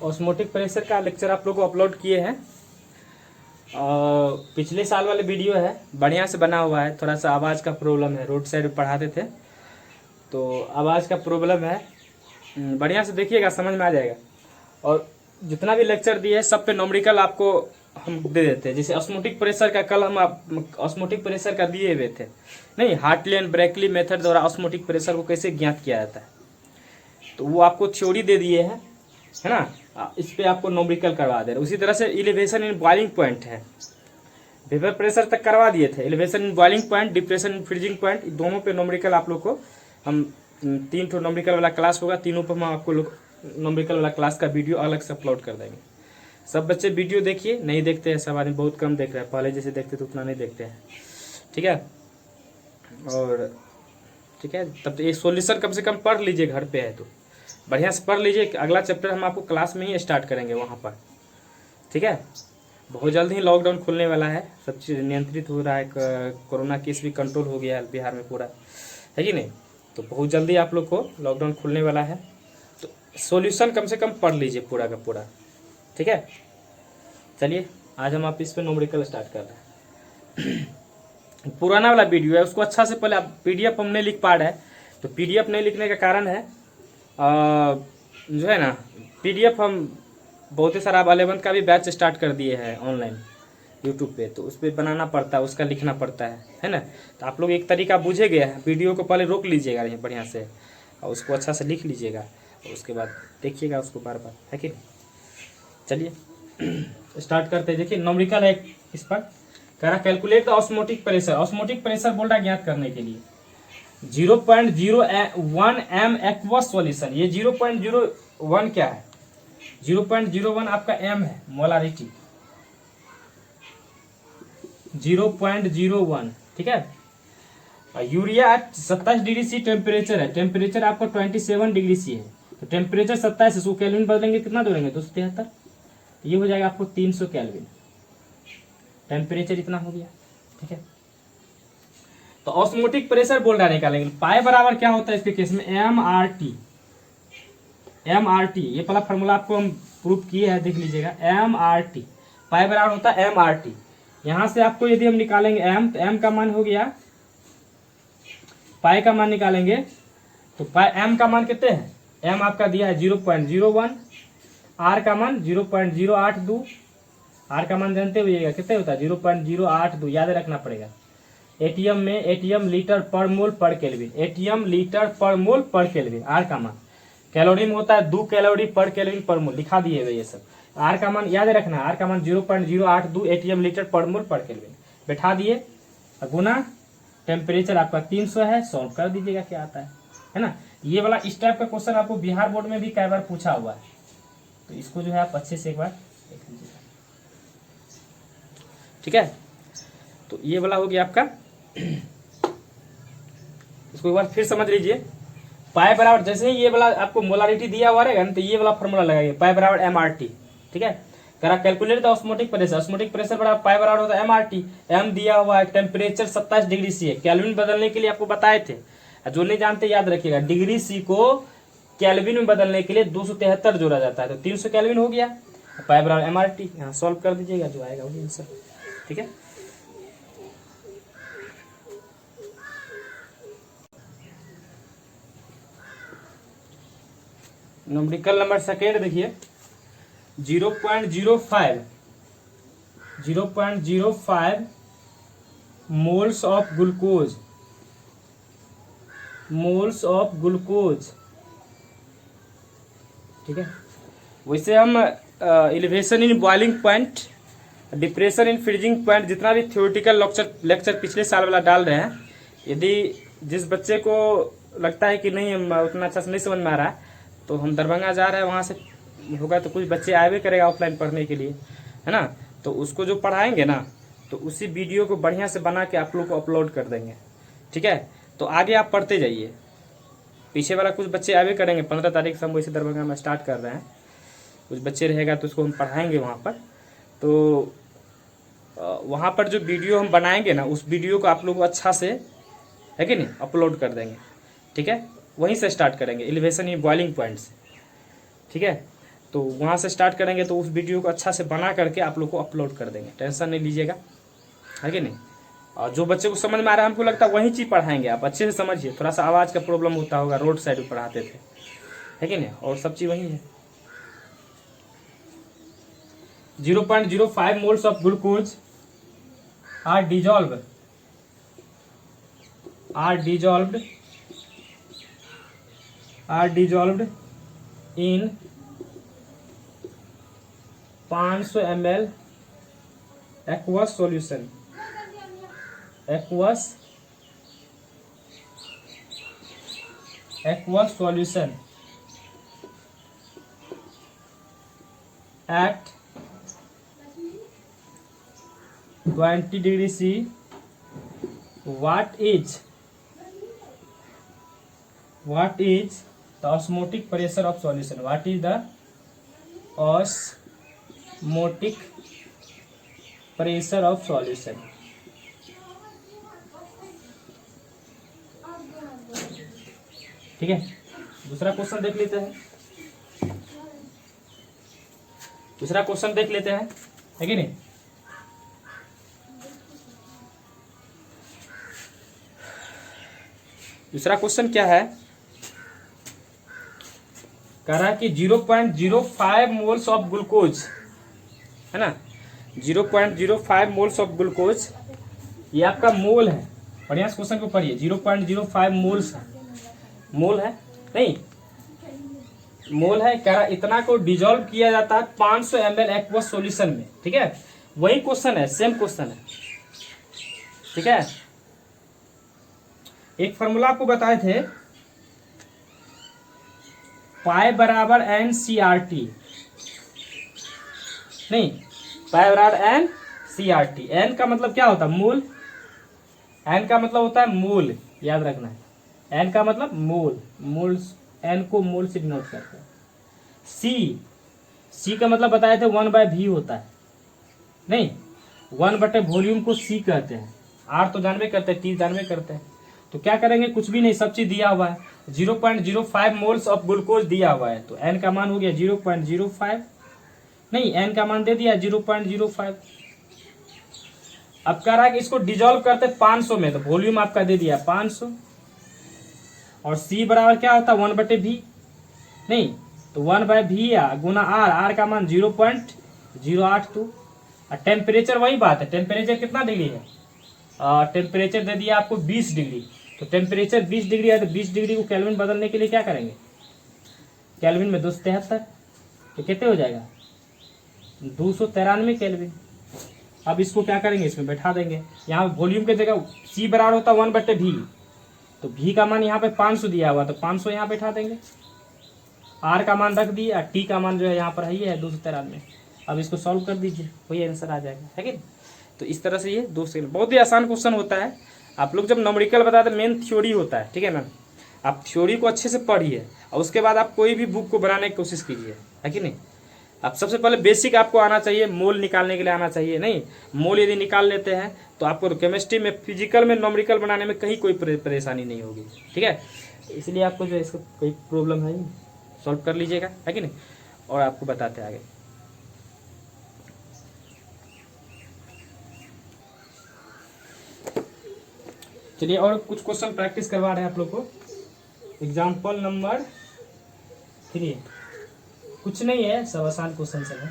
Osmotic pressure का lecture आप लोग को अपलोड किए हैं। पिछले साल वाले वीडियो है, बढ़िया से बना हुआ है। थोड़ा सा आवाज़ का प्रॉब्लम है, रोड साइड पढ़ाते थे तो आवाज़ का प्रॉब्लम है। बढ़िया से देखिएगा, समझ में आ जाएगा। और जितना भी लेक्चर दिए सब पे न्यूमेरिकल आपको हम दे देते हैं। जैसे ऑस्मोटिक प्रेशर का कल हम ऑस्मोटिक प्रेशर का दिए हुए थे, नहीं, हार्टली एंड ब्रेकली मेथड द्वारा ऑस्मोटिक प्रेशर को कैसे ज्ञात किया जाता है, तो वो आपको थ्योरी दे दिए हैं, है ना। इस पे आपको न्यूमेरिकल करवा दे रहे। उसी तरह से एलिवेशन इन बॉइलिंग पॉइंट है, वेपर प्रेशर तक करवा दिए थे। Elevation in boiling point, depression in freezing point, दोनों पे न्यूमेरिकल आप लोग को हम 3 ठो न्यूमेरिकल वाला क्लास होगा, तीनों पर हम आपको लोग न्यूमेरिकल वाला क्लास का वीडियो अलग से अपलोड कर देंगे। सब बच्चे वीडियो देखिए, नहीं देखते हैं, सब आदमी बहुत कम देख रहे हैं, पहले जैसे देखते तो उतना नहीं देखते हैं, ठीक है। और ठीक है, तब तो ये सॉल्यूशन कम से कम पढ़ लीजिए, घर पे है तो बढ़िया से पढ़ लीजिए। अगला चैप्टर हम आपको क्लास में ही स्टार्ट करेंगे वहाँ पर, ठीक है। बहुत जल्द ही लॉकडाउन खुलने वाला है, सब चीज़ नियंत्रित हो रहा है, कोरोना केस भी कंट्रोल हो गया है बिहार में पूरा, है कि नहीं। तो बहुत जल्दी आप लोग को लॉकडाउन खुलने वाला है, तो सॉल्यूशन कम से कम पढ़ लीजिए पूरा का पूरा, ठीक है। चलिए आज हम आप इस पर न्यूमेरिकल स्टार्ट कर रहे हैं। पुराना वाला वीडियो है, उसको अच्छा से पहले आप PDF हम नहीं लिख पा रहे हैं, तो PDF नहीं लिखने का कारण है जो है ना, PDF हम बहुत ही सारा 11th का भी बैच स्टार्ट कर दिए हैं ऑनलाइन यूट्यूब पे, तो उस पर बनाना पड़ता है, उसका लिखना पड़ता है ना। तो आप लोग एक तरीका बुझे गए हैं, वीडियो को पहले रोक लीजिएगा बढ़िया से और उसको अच्छा से लिख लीजिएगा और उसके बाद देखिएगा उसको बार बार, है कि नहीं। चलिए स्टार्ट करते हैं। देखिए न्यूमेरिकल है इस पर, कह रहा calculate the osmotic pressure. Osmotic pressure बोल रहा है ज्ञात करने के लिए 0.01 m एक्वस सॉल्यूशन। ये 0.01 क्या है, 0.01 आपका m है, मोलारिटी 0.01, ठीक है। यूरिया 27 डिग्री सी टेम्परेचर है, टेम्परेचर आपका 27 डिग्री सी है, तो टेम्परेचर 27 है, 100 केल्विन बदलेंगे कितना जोड़ेंगे 273, ये हो जाएगा आपको 300 केल्विन। टेम्परेचर इतना हो गया, ठीक है। तो ऑस्मोटिक प्रेशर बोल रहा है निकालेंगे। पाई बराबर क्या होता है इसके केस में, MRT। MRT ये पहला फॉर्मूला आपको हम प्रूफ किए हैं, देख लीजिएगा। MRT पाई बराबर होता है MRT। यहां से आपको यदि हम निकालेंगे m, तो m का मान हो गया, पाई का मान निकालेंगे तो पाई m का मान कितने हैं, m आपका दिया है 0.01, r का मान 0.082, r का मान जानते हुए कितने होता है 0.082, याद रखना पड़ेगा। एटीएम में, एटीएम लीटर पर मोल पर केल्विन, एटीएम लीटर पर मोल पर केल्विन, आर का मान। कैलोरी में होता है 2 कैलोरी पर केल्विन पर मोल, लिखा दिए हुए ये सब। आर का मान याद रखना, आर का मान 0.082 एटीएम लीटर पर मोल पर केल्विन, बैठा दिए, गुना टेम्परेचर आपका 300 है, सॉल्व कर दीजिएगा क्या आता है ना। ये वाला इस टाइप का क्वेश्चन आपको बिहार बोर्ड में भी कई बार पूछा हुआ है, तो इसको जो है आप अच्छे से एक बार देख लीजिएगा, ठीक है। तो ये वाला हो गया आपका, इसको एक बार फिर समझ लीजिए। पाई बराबर, जैसे ही ये वाला आपको मोलारिटी दिया हुआ रहेगा ना, तो ये वाला फॉर्मूला लगाइए, पाई बराबर MRT, ठीक है। करा calculate the osmotic pressure. Osmotic pressure बराबर पाई बराबर होता है MRT। m दिया हुआ है, टेम्परेचर 27 डिग्री सी है, केल्विन बदलने के लिए आपको बताए थे, जो नहीं जानते याद रखिएगा, डिग्री सी को केल्विन में बदलने के लिए 273 जोड़ा जाता है, तो 300 केल्विन हो गया। पाई बराबर MRT, यहाँ सॉल्व कर दीजिएगा, जो आएगा वही आंसर, ठीक है। न्यूमेरिकल नंबर सेकेंड देखिए 0.05 moles of glucose, moles of glucose, ठीक है। वैसे हम elevation in boiling point, depression in freezing point, जितना भी थ्योरेटिकल लेक्चर पिछले साल वाला डाल रहे हैं, यदि जिस बच्चे को लगता है कि नहीं उतना अच्छा से नहीं समझ में आ रहा है, तो हम दरभंगा जा रहे हैं, वहाँ से होगा तो कुछ बच्चे आए भी करेगा ऑफलाइन पढ़ने के लिए, है ना। तो उसको जो पढ़ाएंगे ना, तो उसी वीडियो को बढ़िया से बना के आप लोग को अपलोड कर देंगे, ठीक है। तो आगे आप पढ़ते जाइए, पीछे वाला कुछ बच्चे आए भी करेंगे, 15 तारीख से हम वैसे दरभंगा में स्टार्ट कर रहे हैं, कुछ बच्चे रहेगा तो उसको हम पढ़ाएंगे वहाँ पर। तो वहाँ पर जो वीडियो हम बनाएंगे ना, उस वीडियो को आप लोग अच्छा से, है कि नहीं, अपलोड कर देंगे, ठीक है। वहीं से स्टार्ट करेंगे, एलिवेशन इन बॉइलिंग पॉइंट से, ठीक है। तो वहाँ से स्टार्ट करेंगे तो उस वीडियो को अच्छा से बना करके आप लोग को अपलोड कर देंगे, टेंशन नहीं लीजिएगा, है कि नहीं। और जो बच्चे को समझ में आ रहा है हमको लगता है वही चीज़ पढ़ाएंगे, आप अच्छे से समझिए। थोड़ा सा आवाज़ का प्रॉब्लम होता होगा, रोड साइड में पढ़ाते थे, है कि नहीं, और सब चीज़ वही है। 0.05 moles of glucose are dissolved in 500 ml aqueous solution at 20 degree C. What is the osmotic pressure of solution? What is the osmotic pressure of solution? ठीक है, दूसरा क्वेश्चन देख लेते हैं। है कि नहीं। दूसरा क्वेश्चन क्या है, कह रहा है कि 0.05 मोल्स ऑफ ग्लूकोज, है ना, 0.05 मोल्स ऑफ ग्लूकोज, ये आपका मोल है। बढ़िया से क्वेश्चन को पढ़िए। 0.05 मोल्स है, मोल है नहीं, मोल है। कह रहा इतना को डिजोल्व किया जाता है 500 ml एक्वस सॉल्यूशन में। ठीक है, वही क्वेश्चन है, सेम क्वेश्चन है। ठीक है, एक फॉर्मूला आपको बताए थे, पाई बराबर NCRT, नहीं, पाई बराबर NCRT। एन का मतलब क्या होता है, मूल। एन का मतलब होता है मूल, याद रखना है। एन का मतलब मूल, मूल, एन को मूल से डिनोट करते हैं। सी का मतलब बताए थे 1/V होता है, नहीं, 1/वॉल्यूम को सी कहते हैं। आर तो जानवे करते हैं, टी जानवे करते हैं। तो क्या करेंगे, कुछ भी नहीं, सब चीज दिया हुआ है। 0.05 मोल्स ऑफ ग्लूकोज दिया हुआ है, तो एन का मान हो गया 0.05, नहीं, एन का मान दे दिया 0.05। अब कह रहा है कि इसको डिजोल्व करते 500 में, तो वॉल्यूम आपका दे दिया 500, और सी बराबर क्या होता है 1/V, नहीं, तो 1/V गुना आर का मान 0.082। और टेम्परेचर वही बात है, टेम्परेचर कितना डिग्री है, टेम्परेचर दे दिया आपको 20 डिग्री। तो टेम्परेचर 20 डिग्री है, तो 20 डिग्री को केल्विन बदलने के लिए क्या करेंगे, केल्विन में 273, तो कितने हो जाएगा 293 केल्विन। अब इसको क्या करेंगे, इसमें बैठा देंगे। यहाँ वॉल्यूम की जगह सी बराबर होता 1/V, तो V का मान यहाँ पे 500 दिया हुआ, तो 500 यहाँ बैठा देंगे। R का मान रख दिया, T का मान जो है यहाँ पर है 293। अब इसको सॉल्व कर दीजिए, वही आंसर आ जाएगा, है कि। तो इस तरह से ये 2 सेकंड, बहुत ही आसान क्वेश्चन होता है। आप लोग जब न्यूमेरिकल बताते हैं, मेन थ्योरी होता है, ठीक है ना। आप थ्योरी को अच्छे से पढ़िए और उसके बाद आप कोई भी बुक को बनाने की कोशिश कीजिए, है कि नहीं। आप सबसे पहले बेसिक आपको आना चाहिए, मोल निकालने के लिए आना चाहिए। नहीं, मोल यदि निकाल लेते हैं तो आपको केमिस्ट्री में, फिजिकल में, न्यूमेरिकल बनाने में कहीं कोई परेशानी नहीं होगी, ठीक है। इसलिए आपको जो इसका कोई प्रॉब्लम है सॉल्व कर लीजिएगा, है कि नहीं, और आपको बताते आगे। चलिए और कुछ क्वेश्चन प्रैक्टिस करवा रहे हैं आप लोग को। एग्जाम्पल नंबर 3, कुछ नहीं है, सब आसान क्वेश्चन सब है।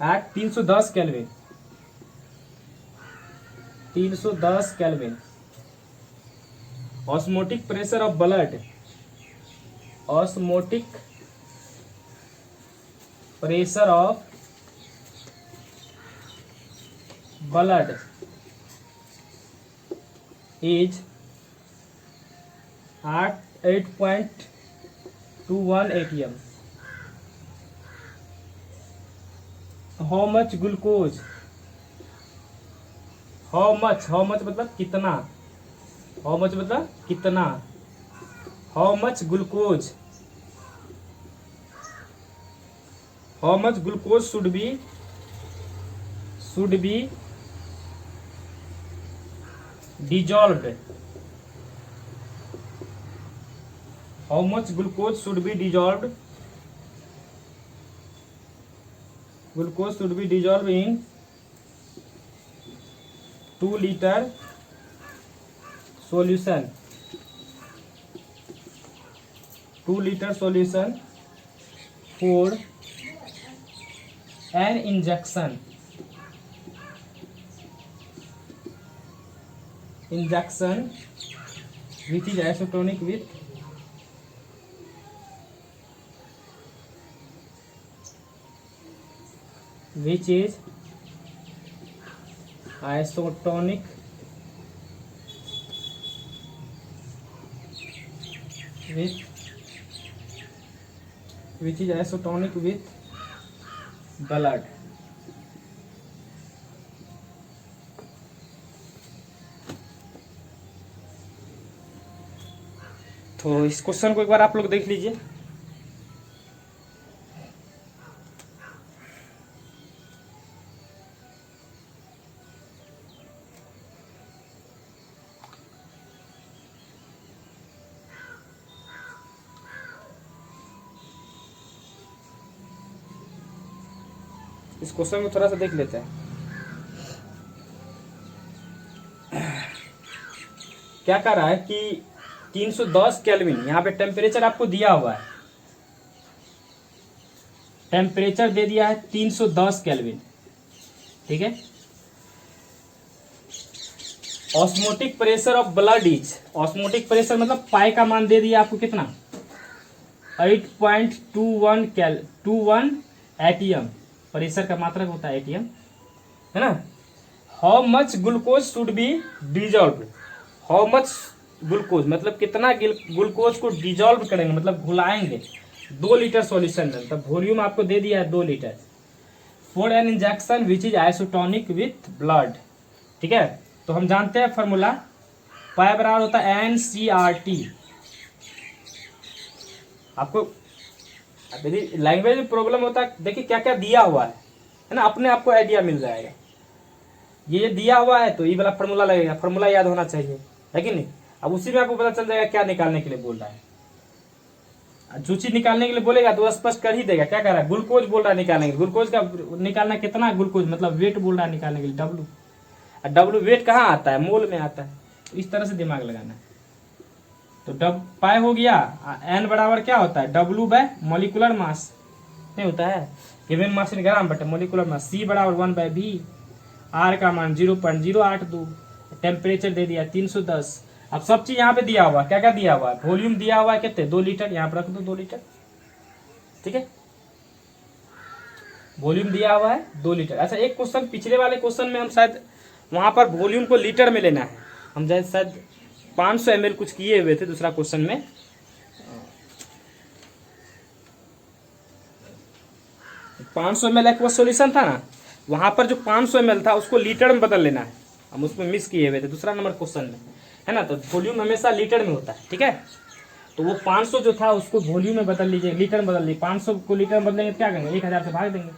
At 310 kelvin, 310 kelvin, osmotic pressure of blood, osmotic pressure of blood is at 8.21 atm. How much glucose? How much मतलब कितना? How much मतलब कितना? How much glucose? How much glucose should be dissolved how much glucose should be dissolve, glucose should be dissolve in 2 litre solution, 2 liter solution for an injection which is isotonic with blood। तो इस question को एक बार आप लोग देख लीजिए। इस question को थोड़ा सा देख लेते हैं। क्या कह रहा है कि 310 केल्विन, यहाँ पे टेम्परेचर आपको दिया हुआ है, टेम्परेचर दे दिया है 310 केल्विन, ठीक है। Osmotic pressure of blood is, osmotic pressure मतलब पाई का मान दे दिया आपको कितना, 8.21 एटीएम, प्रेशर का मात्रक होता है एटीएम, है ना। How much glucose should be dissolve, how much glucose मतलब कितना ग्लूकोज को डिजॉल्व करेंगे, मतलब घुलाएंगे 2 लीटर सॉल्यूशन में, तब वॉल्यूम आपको दे दिया है 2 litre. For an injection which is isotonic with blood, ठीक है। तो हम जानते हैं फॉर्मूला, पाई बराबर होता है NCRT। आपको यदि लैंग्वेज में प्रॉब्लम होता है, देखिए क्या क्या दिया हुआ है ना, अपने आपको आइडिया मिल जाएगा। ये दिया हुआ है तो ये वाला फॉर्मूला लगेगा, फॉर्मूला याद होना चाहिए, है कि नहीं। अब उसी में आपको पता चल जाएगा क्या निकालने के लिए बोल रहा है। जो चीज निकालने के लिए बोलेगा तो स्पष्ट कर ही देगा। क्या कर रहा है, ग्लूकोज बोल रहा है निकालने के लिए, ग्लूकोज का निकालना कितना ग्लूकोज मतलब वेट बोल रहा है निकालने के लिए, W। W वेट कहाँ आता है, मोल में आता है। तो इस तरह से दिमाग लगाना है। तो पाई हो गया, N बराबर क्या होता है, W बाय मोलिकुलर मास नहीं होता है, गिवन मास इन ग्राम बटे मोलिकुलर मास। C बराबर 1/V, R का मान 0.082, टेम्परेचर दे दिया 310। अब सब चीज यहाँ पे दिया हुआ, क्या क्या दिया हुआ है, वॉल्यूम दिया हुआ है कितने, 2 लीटर, यहाँ पर रख दो 2 लीटर, ठीक है। वॉल्यूम दिया हुआ है 2 लीटर। अच्छा, एक क्वेश्चन पिछले वाले क्वेश्चन में हम शायद वहां पर वॉल्यूम को लीटर में लेना है, हम शायद 500 ml कुछ किए हुए थे दूसरा क्वेश्चन में। पाँच सौ ml एक्वा सोल्यूशन था ना, वहां पर जो 500 ml था उसको लीटर में बदल लेना है, हम उसमें मिस किए हुए थे दूसरा नंबर क्वेश्चन में, है ना। तो वॉल्यूम हमेशा लीटर में होता है, ठीक है। तो वो 500 जो था उसको वॉल्यूम में बदल लीजिए, लीटर में बदल लीजिए। 500 को लीटर में बदलेंगे तो क्या करेंगे, 1000 से भाग देंगे,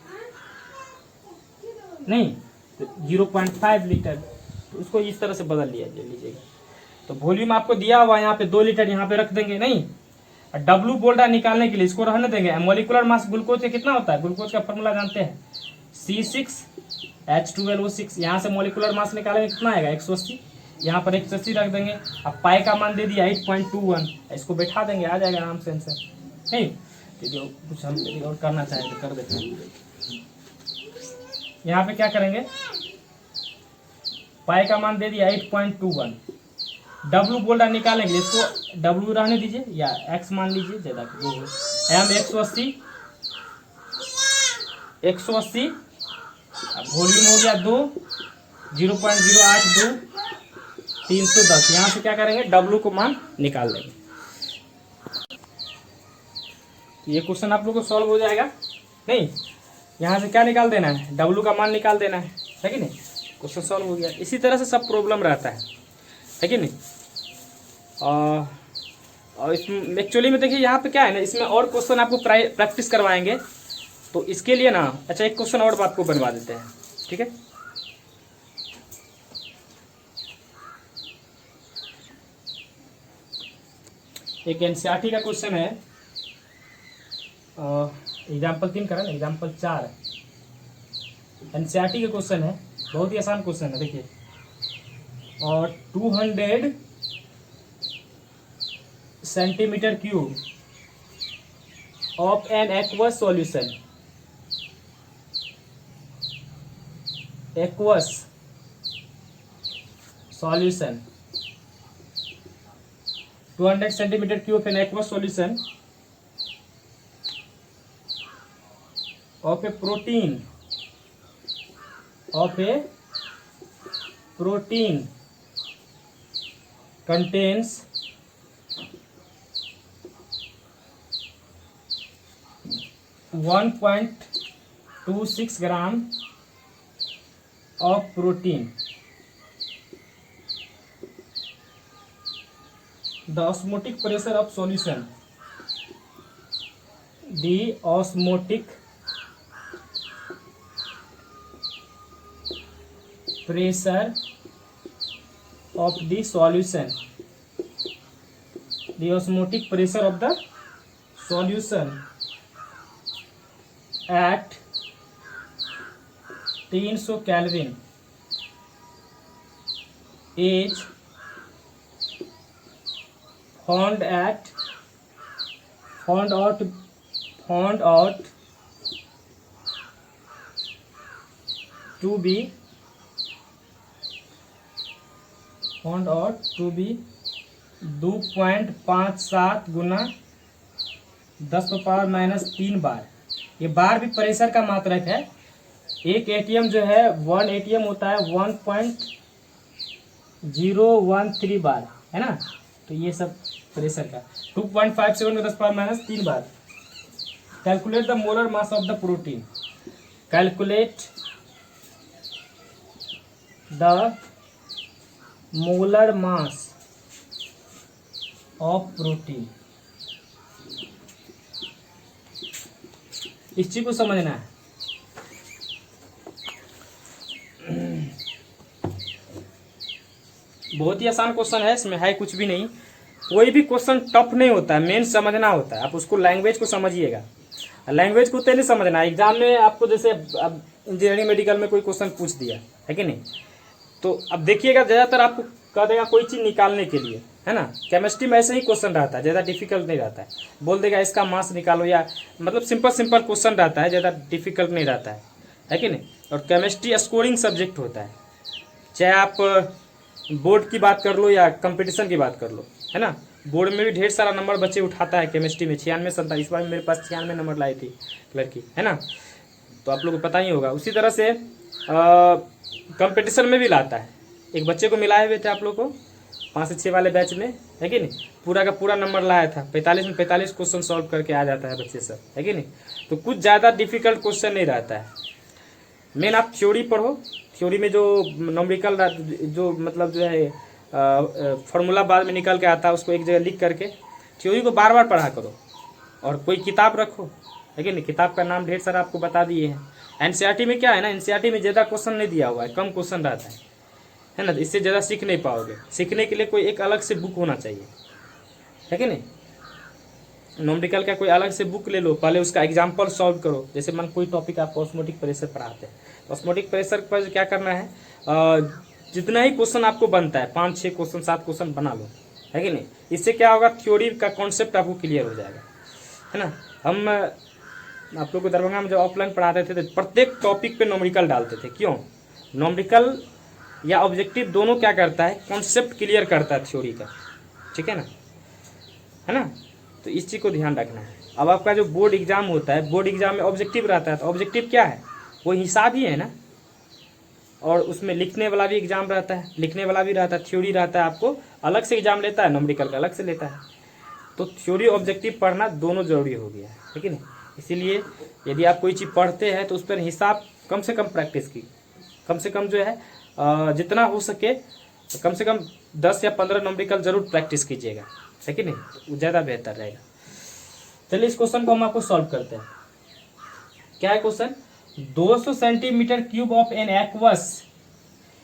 नहीं तो 0.5 लीटर, तो उसको इस तरह से बदल लिया लीजिएगा। तो वॉल्यूम आपको दिया हुआ यहाँ पे 2 लीटर, यहाँ पे रख देंगे, नहीं। W बोल रहा है निकालने के लिए, इसको रहने देंगे। मोलिकुलर मास ग्लूकोज का कितना होता है, ग्लूकोज का फॉर्मूला जानते हैं, C6H12O6। यहाँ से मोलिकुलर मास निकालेंगे कितना आएगा, 180, यहाँ पर 180 रख देंगे। अब पाई का मान दे दिया 8.21, इसको बैठा देंगे, आ जाएगा आराम से आंसर, नहीं। तो जो कुछ हम और करना चाहें तो कर देते हैं। यहाँ पे क्या करेंगे, पाई का मान दे दिया 8.21, W बोल रहा निकालेंगे, इसको W रहने दीजिए या X मान लीजिए, ज्यादा वो M 180, वॉल्यूम हो गया 2, 0.082, 310। यहाँ से क्या करेंगे, W को मान निकाल लेंगे। ये क्वेश्चन आप लोग को सॉल्व हो जाएगा, नहीं। यहाँ से क्या निकाल देना है, W का मान निकाल देना है कि नहीं, क्वेश्चन सॉल्व हो गया। इसी तरह से सब प्रॉब्लम रहता है कि नहीं। और इसमें एक्चुअली में देखिए यहाँ पे क्या है ना, इसमें और क्वेश्चन आपको प्रैक्टिस करवाएंगे, तो इसके लिए ना, अच्छा एक क्वेश्चन और आपको बनवा देते हैं, ठीक है। एक एनसीईआरटी का क्वेश्चन है, एग्जाम्पल 3 करा ना, एग्जाम्पल 4 एनसीईआरटी का क्वेश्चन है, बहुत ही आसान क्वेश्चन है देखिए। और 200 centimetre cube of an aqueous solution, aqueous solution 200 centimetre cube of an aqueous solution of a protein contains 1.26 gram of protein. The osmotic pressure of solution. The osmotic pressure of the solution. The osmotic pressure of the solution at 300 Kelvin is found out to be 2.57 गुना 10⁻³ बार। ये बार भी pressure का मात्रक है। एक ATM जो है 1 ATM होता है 1.013 बार, है ना। तो ये सब प्रेशर का 2.57 में 10⁻³ bar. Calculate the molar mass of the protein. Calculate the molar mass of protein. इस चीज को समझना है। बहुत ही आसान क्वेश्चन है, इसमें है कुछ भी नहीं। कोई भी क्वेश्चन टफ नहीं होता है, मेन समझना होता है। आप उसको लैंग्वेज को समझिएगा, लैंग्वेज को तो नहीं समझना। एग्जाम में आपको जैसे अब इंजीनियरिंग मेडिकल में कोई क्वेश्चन पूछ दिया है कि नहीं, तो अब देखिएगा ज़्यादातर आपको कह देगा कोई चीज़ निकालने के लिए, है ना। केमिस्ट्री में ऐसे ही क्वेश्चन रहता है, ज़्यादा डिफिकल्ट नहीं रहता है। बोल देगा इसका मास निकालो, या मतलब सिंपल क्वेश्चन रहता है, ज़्यादा डिफिकल्ट नहीं रहता है कि नहीं। और केमिस्ट्री स्कोरिंग सब्जेक्ट होता है, चाहे आप बोर्ड की बात कर लो या कंपटीशन की बात कर लो, है ना। बोर्ड में भी ढेर सारा नंबर बच्चे उठाता है केमिस्ट्री में, 96-97। इस बार मेरे पास 96 नंबर लाई थी लड़की, है ना। तो आप लोगों को पता ही होगा। उसी तरह से कंपटीशन में भी लाता है। एक बच्चे को मिलाए हुए थे आप लोग को 5 से 6 वाले बैच में, है कि नहीं। पूरा का पूरा नंबर लाया था, 45 में 45 क्वेश्चन सॉल्व करके आ जाता है बच्चे सब, है कि नहीं। तो कुछ ज़्यादा डिफिकल्ट क्वेश्चन नहीं रहता है। मेन आप थ्योरी पढ़ो, थ्योरी में जो नॉमेरिकल जो मतलब जो है फार्मूला बाद में निकल के आता है, उसको एक जगह लिख करके थ्योरी को बार बार पढ़ा करो। और कोई किताब रखो, है कि नहीं। किताब का नाम ढेर सारा आपको बता दिए हैं। एनसीईआरटी में क्या है ना, एनसीईआरटी में ज़्यादा क्वेश्चन नहीं दिया हुआ है, कम क्वेश्चन रहता है ना। इससे ज़्यादा सीख नहीं पाओगे। सीखने के लिए कोई एक अलग से बुक होना चाहिए, है कि नहीं। नॉमेरिकल का कोई अलग से बुक ले लो, पहले उसका एग्जाम्पल सॉल्व करो। जैसे मन कोई टॉपिक आप ऑस्मोटिक प्रेशर पढ़ाते हैं, ऑस्मोटिक प्रेशर पर क्या करना है, जितना ही क्वेश्चन आपको बनता है 5, 6 क्वेश्चन, 7 क्वेश्चन बना लो, है कि नहीं। इससे क्या होगा, थ्योरी का कॉन्सेप्ट आपको क्लियर हो जाएगा, है ना। हम आप लोग को दरभंगा में जब ऑफलाइन पढ़ाते थे तो प्रत्येक टॉपिक पे नॉमेरिकल डालते थे। क्यों, नॉमेरिकल या ऑब्जेक्टिव दोनों क्या करता है, कॉन्सेप्ट क्लियर करता है थ्योरी का, ठीक है ना, है ना। तो इस चीज़ को ध्यान रखना है। अब आपका जो बोर्ड एग्जाम होता है, बोर्ड एग्जाम में ऑब्जेक्टिव रहता है, तो ऑब्जेक्टिव क्या है, वो हिसाब ही है ना। और उसमें लिखने वाला भी एग्जाम रहता है, लिखने वाला भी रहता है, थ्योरी रहता है। आपको अलग से एग्जाम लेता है, नॉमेरिकल का अलग से लेता है। तो थ्योरी ऑब्जेक्टिव पढ़ना दोनों जरूरी हो गया है, ठीक है ना। इसीलिए यदि आप कोई चीज़ पढ़ते हैं तो उस पर हिसाब कम से कम प्रैक्टिस की, कम से कम जो है जितना हो सके कम से कम 10 या 15 नॉमेरिकल जरूर प्रैक्टिस कीजिएगा, है कि नहीं। तो ज़्यादा बेहतर रहेगा। चलिए इस क्वेश्चन को हम आपको सॉल्व करते हैं। क्या है question, 200 centimetre cube of an aqueous.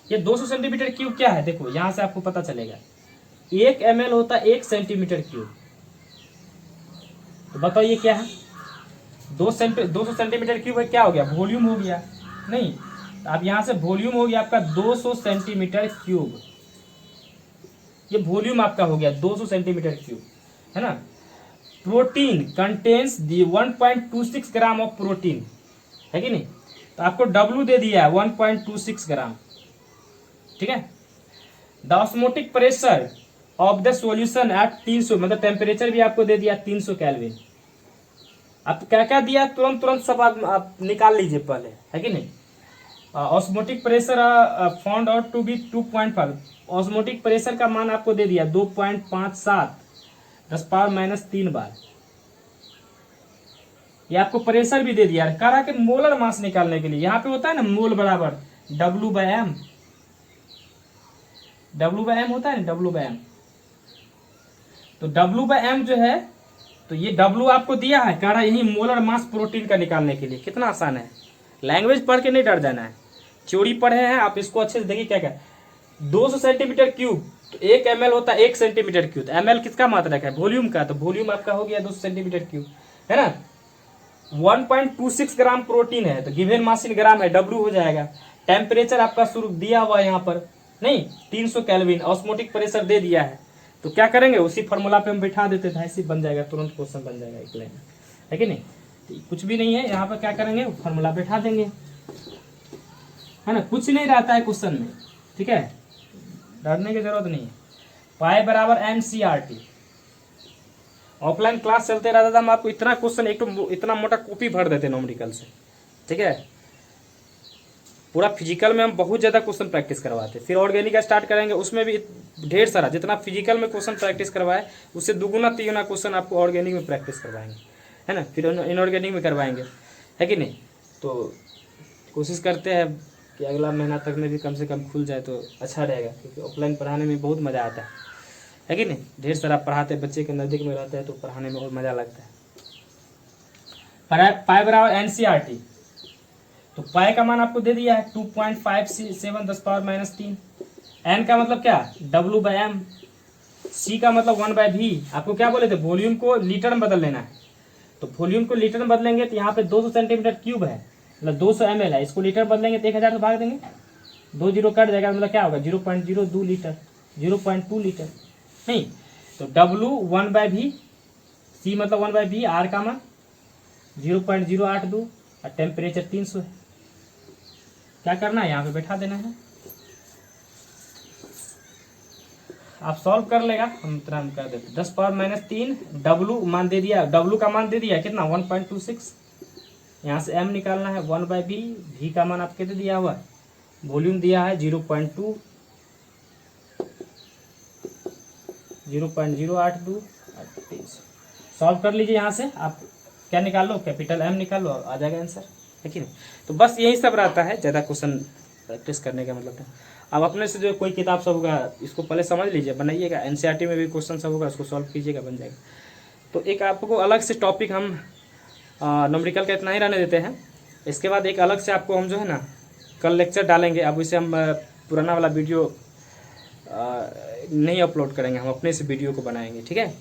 ये 200 सेंटीमीटर क्यूब क्या है, देखो यहाँ से आपको पता चलेगा। 1 ml होता है 1 सेंटीमीटर क्यूब, तो बताओ ये क्या है, 200 सेंटीमीटर क्यूब है, क्या हो गया, वॉल्यूम हो गया। नहीं, तो अब यहाँ से वॉल्यूम हो गया आपका 200 सेंटीमीटर क्यूब, ये वॉल्यूम आपका हो गया 200 सेंटीमीटर क्यूब, है ना। Protein contains the 1.26 gram of protein, है कि नहीं। तो आपको W दे दिया है 1.26 ग्राम, ठीक है। The osmotic pressure of the solution at 300, मतलब टेम्परेचर भी आपको दे दिया 300 केल्विन। अब क्या क्या दिया तुरंत सब आप निकाल लीजिए पहले, है कि नहीं। Osmotic pressure found out to be 2.5, osmotic pressure का मान आपको दे दिया 2.57 10⁻³ बार। ये आपको प्रेशर भी दे दिया है, कह रहा कि मोलर मास निकालने के लिए यहाँ पे होता है ना मोल बराबर W/m, W/m होता है ना, W/m। तो W/m जो है, तो ये W आपको दिया है, कह रहा है यही मोलर मास प्रोटीन का निकालने के लिए। कितना आसान है, लैंग्वेज पढ़ के नहीं डर जाना है, थ्योरी पढ़े हैं आप, इसको अच्छे से देखिए क्या क्या। 200 सेंटीमीटर क्यूब, तो 1 ml होता है 1 सेंटीमीटर क्यूब, तो ml किसका मात्रक है, वॉल्यूम का, तो वॉल्यूम आपका हो गया 200 सेंटीमीटर क्यूब, है ना। 1.26 ग्राम प्रोटीन है, तो गिवन मास इन ग्राम है, W हो जाएगा। टेम्परेचर आपका शुरू दिया हुआ है यहाँ पर, नहीं 300 केल्विन, ऑस्मोटिक प्रेशर दे दिया है। तो क्या करेंगे, उसी फार्मूला पे हम बिठा देते थे, ऐसे बन जाएगा, तुरंत क्वेश्चन बन जाएगा एक लाइन, है कि नहीं। तो कुछ भी नहीं है यहाँ पर, क्या करेंगे फार्मूला बिठा देंगे, है ना, कुछ नहीं रहता है क्वेश्चन में, ठीक है, डरने की जरूरत नहीं है। पाई बराबर MCRT। ऑफलाइन क्लास चलते रहता था, हम आपको इतना क्वेश्चन, एक तो इतना मोटा कॉपी भर देते न्यूमेरिकल से, ठीक है। पूरा फिजिकल में हम बहुत ज़्यादा क्वेश्चन प्रैक्टिस करवाते, फिर ऑर्गेनिक का स्टार्ट करेंगे, उसमें भी ढेर सारा, जितना फिजिकल में क्वेश्चन प्रैक्टिस करवाए उससे दुगुना तिगुना क्वेश्चन आपको ऑर्गेनिक में प्रैक्टिस करवाएंगे, है ना, फिर इनऑर्गेनिक में करवाएंगे, है कि नहीं। तो कोशिश करते हैं कि अगला महीना तक में भी कम से कम खुल जाए तो अच्छा रहेगा, क्योंकि ऑफलाइन पढ़ाने में बहुत मज़ा आता है कि नहीं। ढेर सारा पढ़ाते, बच्चे के नज़दीक में रहते हैं तो पढ़ाने में और मज़ा लगता है। पाई बराबर NCRT, तो पाई का मान आपको दे दिया है 2.57 10⁻³ n का मतलब क्या, W/m, c का मतलब 1/v। आपको क्या बोले थे, वॉल्यूम को लीटर में बदल लेना है, तो वॉल्यूम को लीटर में बदलेंगे तो यहाँ पे 200 सेंटीमीटर क्यूब है, मतलब 200 ml है, इसको लीटर बदलेंगे तो 1000 से भाग देंगे, 2 जीरो कट जाएगा, मतलब क्या होगा 0.02 लीटर, 0.2 लीटर, नहीं। तो W 1/v, c मतलब 1/v, r का मान 0.082 और टेम्परेचर 300 है। क्या करना है, यहाँ पे बैठा देना है, आप सॉल्व कर लेगा, हम इतना हम कर देते। 10⁻³ W मान दे दिया, W का मान दे दिया कितना 1.26, यहाँ से m निकालना है 1/v, v का मान आपके दे दिया हुआ, वॉल्यूम दिया है 0.2 0.082 सॉल्व कर लीजिए। यहाँ से आप क्या निकाल लो, कैपिटल M निकाल लो, आ जाएगा आंसर, है कि नहीं। तो बस यही सब रहता है, ज़्यादा क्वेश्चन प्रैक्टिस करने का मतलब है। अब अपने से जो कोई किताब सब होगा इसको पहले समझ लीजिए, बनाइएगा, NCERT में भी क्वेश्चन सब होगा, उसको सॉल्व कीजिएगा, बन जाएगा। तो एक आपको अलग से टॉपिक हम न्यूमेरिकल का इतना ही रहने देते हैं, इसके बाद एक अलग से आपको हम जो है ना कल लेक्चर डालेंगे। अब इसे हम पुराना वाला वीडियो नहीं अपलोड करेंगे, हम अपने से वीडियो को बनाएंगे, ठीक है।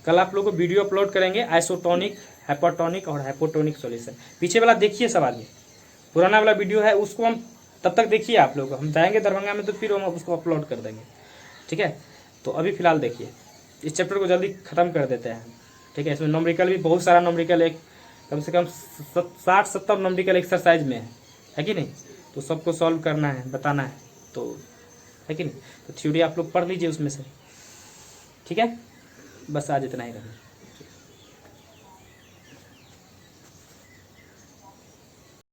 कल आप लोगों को वीडियो अपलोड करेंगे आइसोटोनिक, हाइपरटोनिक और हाइपोटोनिक सॉल्यूशन। पीछे वाला देखिए सब आदमी, पुराना वाला वीडियो है उसको हम तब तक देखिए आप लोग, हम जाएंगे दरभंगा में तो फिर हम उसको अपलोड कर देंगे, ठीक है। तो अभी फिलहाल देखिए, इस चैप्टर को जल्दी ख़त्म कर देते हैं, ठीक है। इसमें न्यूमेरिकल भी बहुत सारा न्यूमेरिकल, एक कम से कम 60-70 न्यूमेरिकल एक्सरसाइज में है कि नहीं। तो सबको सॉल्व करना है, बताना है, तो है कि नहीं। तो थ्योरी आप लोग पढ़ लीजिए उसमें से, ठीक है। बस आज इतना ही रहेगा।